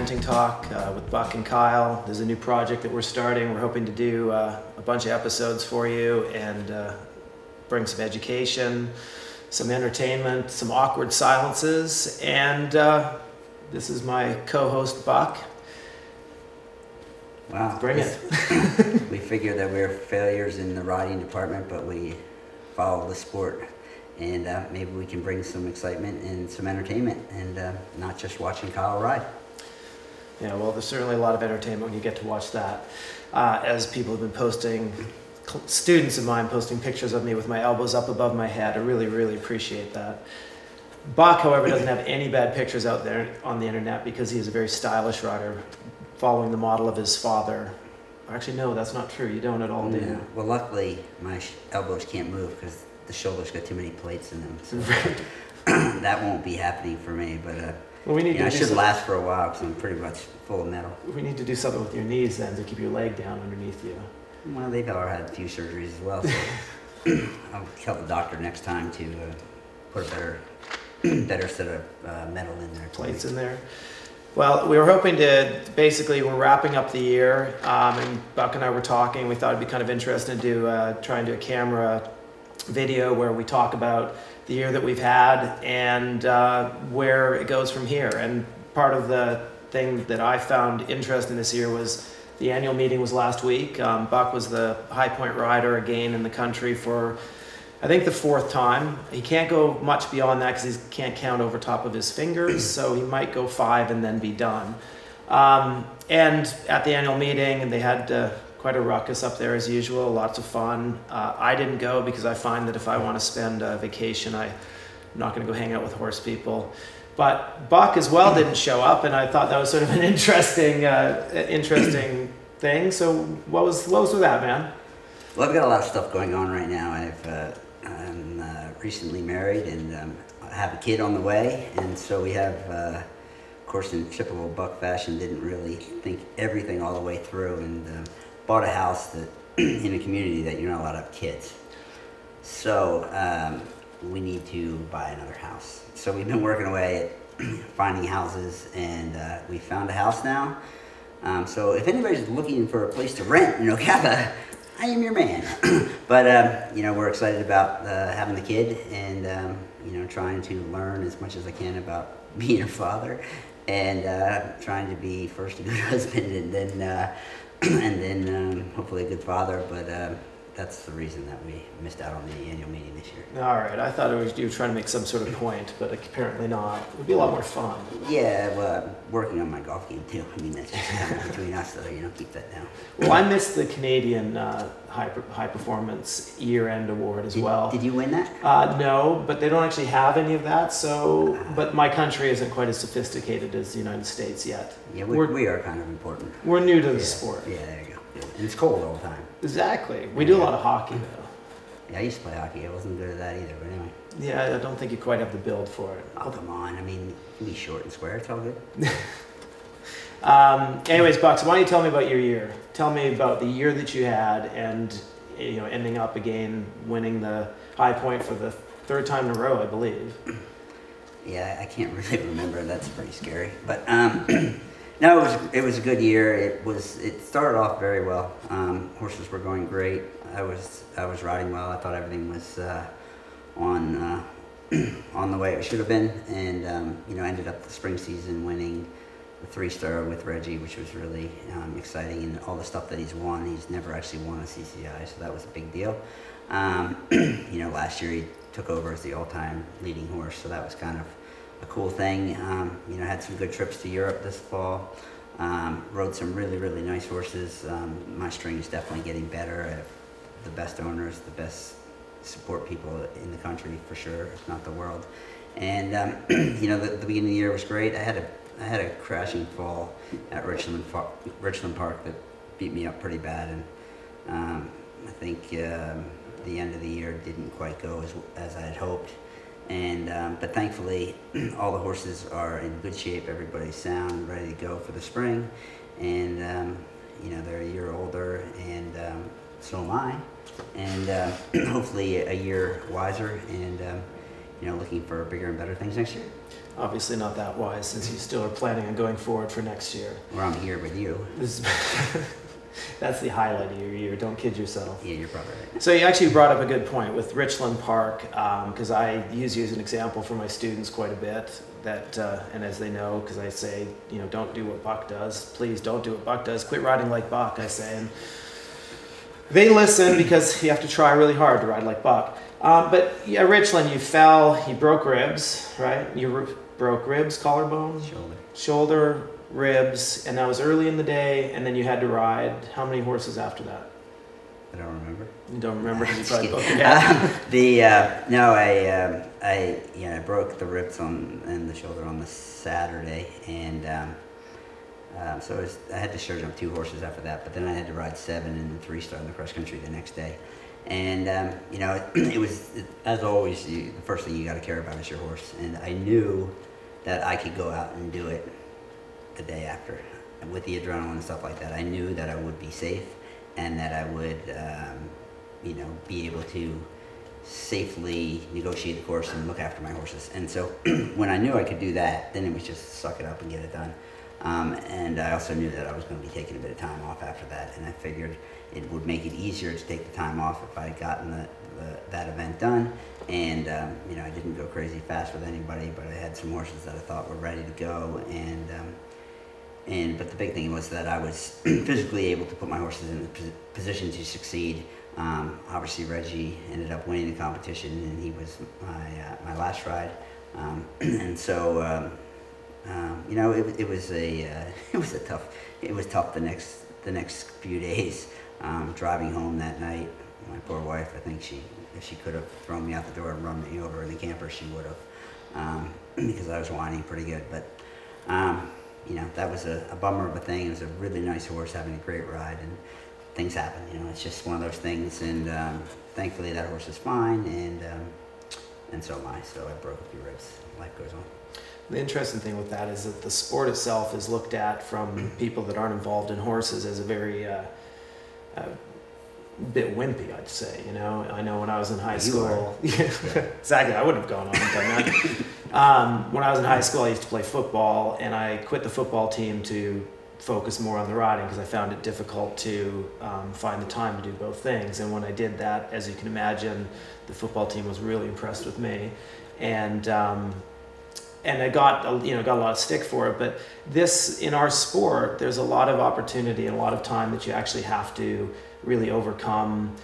Eventing Talk with Buck and Kyle. There's a new project that we're starting. We're hoping to do a bunch of episodes for you and bring some education, some entertainment, some awkward silences, and this is my co-host Buck. Wow. Bring it. We figure that we're failures in the riding department, but we follow the sport. And maybe we can bring some excitement and some entertainment, and not just watching Kyle ride. Yeah, well, there's certainly a lot of entertainment when you get to watch that. As people have been posting, students of mine posting pictures of me with my elbows up above my head. I really, really appreciate that. Buck, however, doesn't have any bad pictures out there on the internet because he is a very stylish rider, following the model of his father. Actually, no, that's not true. You don't at all, do you? Well, luckily, my elbows can't move because the shoulders got too many plates in them. So that won't be happening for me. But well, we need to I should last for a while because I'm pretty much full of metal. We need to do something with your knees then to keep your leg down underneath you. Well, they've already had a few surgeries as well. So I'll tell the doctor next time to put a better set of metal in there. Plates in there. Well, we were hoping to, basically, we're wrapping up the year, and Buck and I were talking. We thought it'd be kind of interesting to try and do a camera video where we talk about the year that we've had and where it goes from here. And part of the thing that I found interesting this year was the annual meeting was last week. Buck was the High Point rider again in the country for, I think, the 4th time. He can't go much beyond that because he can't count over top of his fingers, so he might go 5 and then be done. And at the annual meeting, they had quite a ruckus up there as usual, lots of fun. I didn't go because I find that if I want to spend a vacation, I'm not going to go hang out with horse people. But Buck as well didn't show up, and I thought that was sort of an interesting thing. So what was with that, man? Well, I've got a lot of stuff going on right now. I'm recently married and I have a kid on the way, and so we have, of course, in typical Buck fashion, didn't really think everything all the way through, and bought a house that in a community that you're not allowed to have kids. So we need to buy another house. So we've been working away at finding houses, and we found a house now. So if anybody's looking for a place to rent, Ocala, I am your man. But we're excited about having the kid and trying to learn as much as I can about being a father, and trying to be first a good husband and then hopefully a good father. But that's the reason that we missed out on the annual meeting this year. All right, I thought you were trying to make some sort of point, but apparently not. It would be a lot more fun. Yeah, well, I'm working on my golf game too. I mean, that's just kind of between us, though. Keep that down. Well, I missed the Canadian high performance year-end award as well. Did you win that? No, but they don't actually have any of that. So, but my country isn't quite as sophisticated as the United States yet. Yeah, we are kind of important. We're new to the sport. Yeah, there you go. And it's cold all the time. Exactly. We do a lot of hockey though. Yeah, I used to play hockey. I wasn't good at that either, but anyway. Yeah, I don't think you quite have the build for it. Oh, come on. I mean, you can be short and square. It's all good. Anyways, Buck, so why don't you tell me about your year? Tell me about the year that you had and, ending up again winning the High Point for the 3rd time in a row, I believe. Yeah, I can't really remember. That's pretty scary. But no, it was a good year. It started off very well. Horses were going great. I was riding well. I thought everything was on the way it should have been, and ended up the spring season winning the 3-star with Reggie, which was really exciting, and all the stuff that he's won. He's never actually won a CCI, so that was a big deal. Last year he took over as the all-time leading horse, so that was kind of a cool thing. Had some good trips to Europe this fall. Rode some really, really nice horses. My string is definitely getting better. I have the best owners, the best support people in the country for sure, if not the world. And the beginning of the year was great. I had a crashing fall at Richland Park that beat me up pretty bad, and I think the end of the year didn't quite go as I had hoped. And but thankfully, all the horses are in good shape. Everybody's sound, ready to go for the spring, and they're a year older, and so am I, and hopefully a year wiser. And looking for bigger and better things next year. Obviously not that wise, since you still are planning on going forward for next year. Or I'm here with you. That's the highlight of your year. Don't kid yourself. Yeah, you're probably right. So you actually brought up a good point with Richland Park, because I use you as an example for my students quite a bit. That and as they know, because I say, don't do what Buck does. Please don't do what Buck does. Quit riding like Buck, I say. And they listen because you have to try really hard to ride like Buck. But yeah, Richland, you fell, you broke ribs, right? You broke ribs, collarbone, shoulder, ribs, and that was early in the day. And then you had to ride. How many horses after that? I don't remember. You don't remember because you probably broke your head. No, I broke the ribs and the shoulder on the Saturday, and so I had to show jump 2 horses after that. But then I had to ride 7 and 3-star in the cross country the next day. And it was, as always, the first thing you got to care about is your horse. And I knew that I could go out and do it the day after, with the adrenaline and stuff like that. I knew that I would be safe, and that I would, be able to safely negotiate the course and look after my horses. And so when I knew I could do that, then it was just suck it up and get it done. And I also knew that I was going to be taking a bit of time off after that, and I figured it would make it easier to take the time off if I had gotten that event done. And I didn't go crazy fast with anybody, but I had some horses that I thought were ready to go. But the big thing was that I was physically able to put my horses in a position to succeed. Obviously, Reggie ended up winning the competition, and he was my last ride. And so, it was tough the next few days. Driving home that night, my poor wife, I think if she could have thrown me out the door and run me over in the camper, she would have, because I was whining pretty good. But that was a bummer of a thing. It was a really nice horse, having a great ride, and things happen. It's just one of those things. And thankfully, that horse is fine, and so am I. So I broke a few ribs. Life goes on. The interesting thing with that is that the sport itself is looked at from people that aren't involved in horses as a very bit wimpy, I'd say. I know when I was in high school, exactly, I wouldn't have gone on and done that. When I was in high school, I used to play football, and I quit the football team to focus more on the riding because I found it difficult to find the time to do both things. And when I did that, as you can imagine, the football team was really impressed with me, and I got a lot of stick for it. But this, in our sport, there's a lot of opportunity and a lot of time that you actually have to really overcome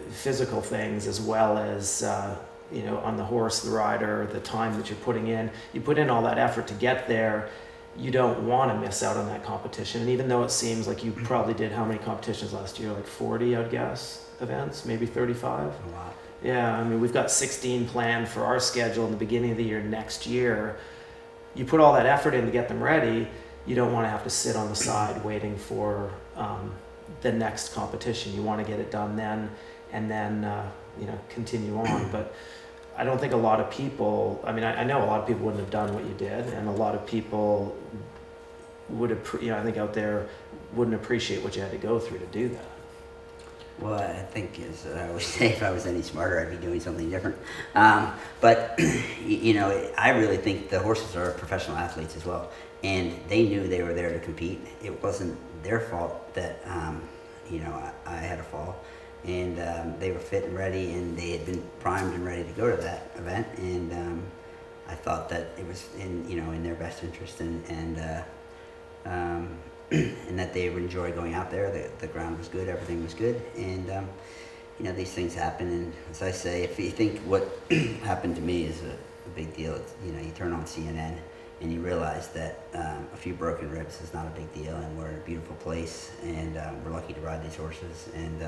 physical things, as well as on the horse, the rider, the time that you're putting in. You put in all that effort to get there. You don't want to miss out on that competition. And even though it seems like you probably did how many competitions last year? Like 40, I'd guess, events, maybe 35. A lot. Yeah, I mean, we've got 16 planned for our schedule in the beginning of the year next year. You put all that effort in to get them ready. You don't want to have to sit on the side waiting for the next competition. You want to get it done then, and then continue on. But I don't think a lot of people, I know a lot of people wouldn't have done what you did, and a lot of people would, I think out there wouldn't appreciate what you had to go through to do that. Well, I think, as I always say, if I was any smarter, I'd be doing something different. But I really think the horses are professional athletes as well, and they knew they were there to compete. It wasn't their fault that, I had a fall. And they were fit and ready, and they had been primed and ready to go to that event. And I thought that it was in their best interest, and that they would enjoy going out there. The ground was good, everything was good, and these things happen. And as I say, if you think what happened to me is a big deal, you turn on CNN and you realize that a few broken ribs is not a big deal, and we're in a beautiful place, and we're lucky to ride these horses, and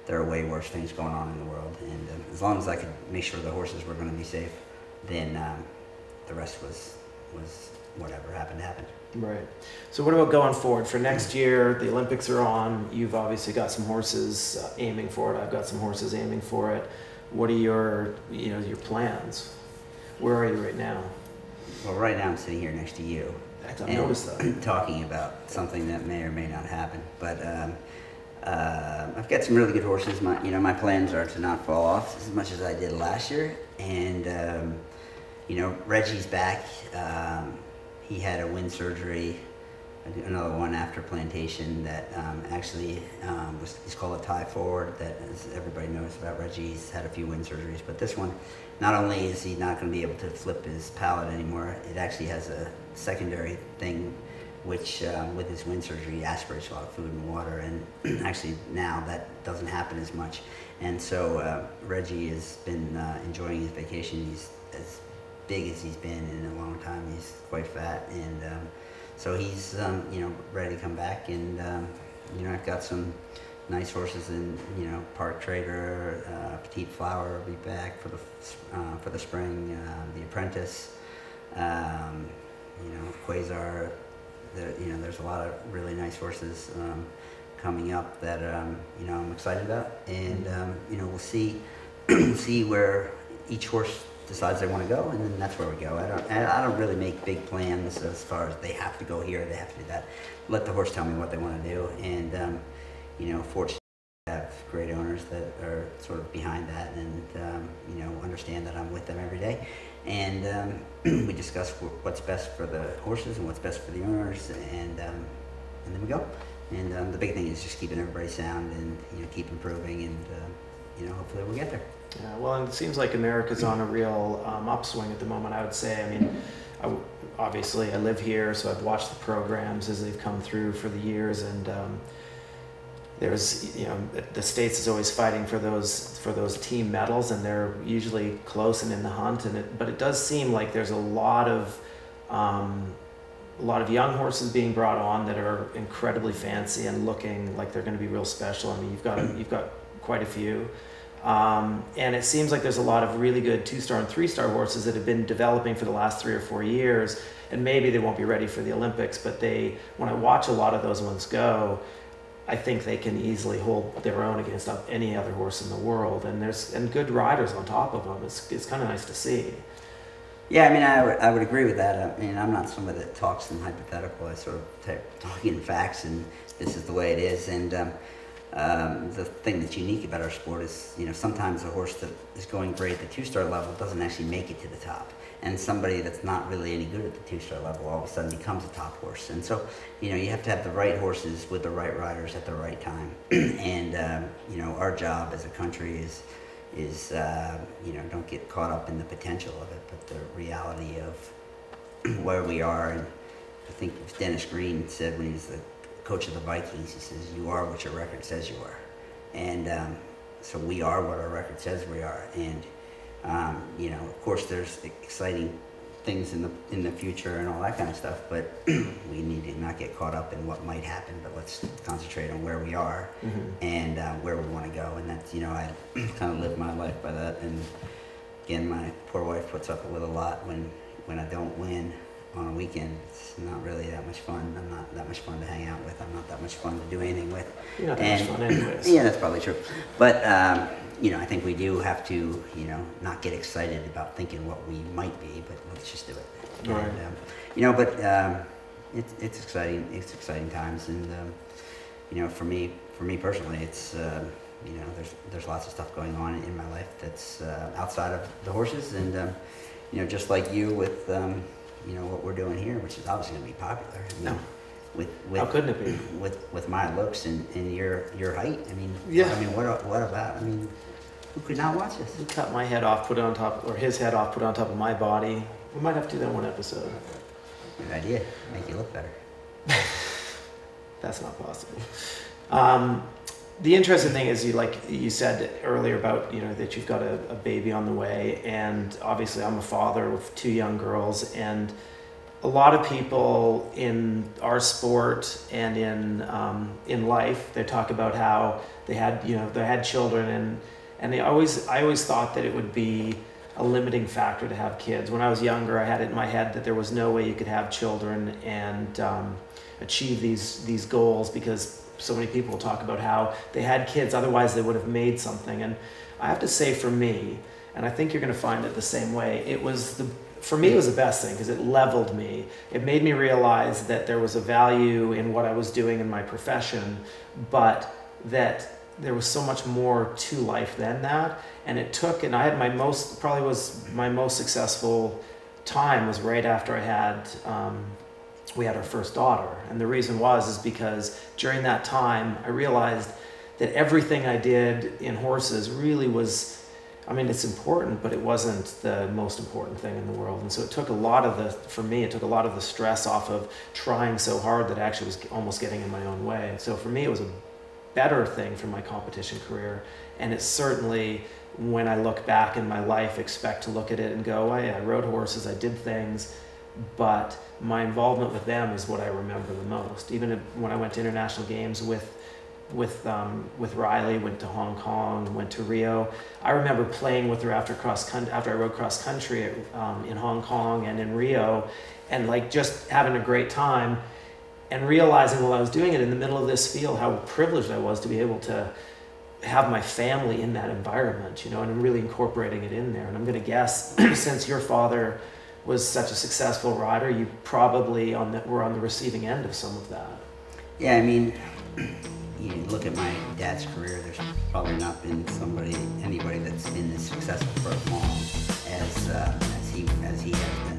there are way worse things going on in the world. And as long as I could make sure the horses were going to be safe, then the rest was whatever happened happened. Right. So what about going forward for next year? The Olympics are on. You've obviously got some horses aiming for it. I've got some horses aiming for it. What are your plans? Where are you right now? Well, right now I'm sitting here next to you. I noticed that. Talking about something that may or may not happen. But I've got some really good horses. My plans are to not fall off as much as I did last year, and Reggie's back. He had a wind surgery, another one after plantation that actually he's called a tie forward. That, as everybody knows about Reggie, he's had a few wind surgeries, but this one, not only is he not going to be able to flip his palate anymore, it actually has a secondary thing, which with his wind surgery, he aspirates a lot of food and water, and actually now that doesn't happen as much. And so Reggie has been enjoying his vacation. He's as big as he's been in a long time. He's quite fat, and so he's ready to come back. And I've got some nice horses in Park Trader, Petite Flower will be back for the spring. The Apprentice, Quasar. There's a lot of really nice horses coming up that I'm excited about, and we'll see where each horse decides they want to go, and then that's where we go. I don't really make big plans as far as they have to go here, they have to do that. Let the horse tell me what they want to do, and fortunately I have great owners that are sort of behind that, and understand that I'm with them every day, and we discuss what's best for the horses and what's best for the owners, and then we go. And the big thing is just keeping everybody sound and keep improving, and hopefully we'll get there. Yeah, well, and it seems like America's on a real upswing at the moment, I would say. I mean, obviously I live here, so I've watched the programs as they've come through for the years, and there's the States is always fighting for those team medals, and they're usually close and in the hunt. But it does seem like there's a lot of young horses being brought on that are incredibly fancy and looking like they're going to be real special. I mean, you've got quite a few. And it seems like there's a lot of really good 2-star and 3-star horses that have been developing for the last 3 or 4 years, and maybe they won't be ready for the Olympics, but when I watch a lot of those ones go, I think they can easily hold their own against any other horse in the world, and good riders on top of them. It's kind of nice to see. Yeah, I mean, I would agree with that. I mean, I'm not somebody that talks in hypothetical. I sort of talk in facts, and this is the way it is. And the thing that's unique about our sport is, sometimes a horse that is going great at the 2-star level doesn't actually make it to the top. And somebody that's not really any good at the 2-star level all of a sudden becomes a top horse. And so, you have to have the right horses with the right riders at the right time. And, our job as a country is don't get caught up in the potential of it, but the reality of where we are. And I think Dennis Green said when he's the coach of the Vikings, he says, "You are what your record says you are." And so we are what our record says we are. And of course, there's exciting things in the future and all that kind of stuff, but we need to not get caught up in what might happen, but let's concentrate on where we are, and where we want to go. And that's, I kind of live my life by that. And again, my poor wife puts up with a lot when I don't win on a weekend. It's not really that much fun. I'm not that much fun to hang out with. I'm not that much fun to do anything with. You're not that much fun anyways. Yeah, that's probably true. But I think we do have to, not get excited about thinking what we might be, but let's just do it. Right. And, but it's exciting. It's exciting times, and for me personally, it's there's lots of stuff going on in my life that's outside of the horses, and just like you with what we're doing here, which is obviously going to be popular. No. With How couldn't it be? With my looks and your height, I mean, yeah. I mean, what about? I mean, who could not watch this? He cut my head off, put it on top, or his head off, put it on top of my body. We might have to do that one episode. Good idea. Make you look better. That's not possible. The interesting thing is, you said earlier about that you've got a baby on the way, and obviously I'm a father of 2 young girls, and a lot of people in our sport and in life, they talk about how they had children, and I always thought that it would be a limiting factor to have kids. When I was younger, I had it in my head that there was no way you could have children and achieve these goals, because so many people talk about how they had kids, otherwise they would have made something. And I have to say, for me, and I think you're going to find it the same way, for me, it was the best thing, because it leveled me. It made me realize that there was a value in what I was doing in my profession, but that there was so much more to life than that. And I had probably was my most successful time was right after we had our first daughter. And the reason is because during that time, I realized that everything I did in horses really was, I mean, it's important, but it wasn't the most important thing in the world. And so it took a lot of the stress off of trying so hard that I actually was almost getting in my own way. And so for me, it was a better thing for my competition career. And it's certainly, when I look back in my life, expect to look at it and go, oh, yeah, I rode horses, I did things, but my involvement with them is what I remember the most. Even when I went to international games with Riley, went to Hong Kong, went to Rio. I remember playing with her after I rode cross country in Hong Kong and in Rio, and like just having a great time, and realizing while I was doing it in the middle of this field how privileged I was to be able to have my family in that environment, you know, and really incorporating it in there. And I'm going to guess, since your father was such a successful rider, you probably were on the receiving end of some of that. Yeah, I mean, you look at my dad's career, there's probably not been anybody that's been as successful for as long as he has been.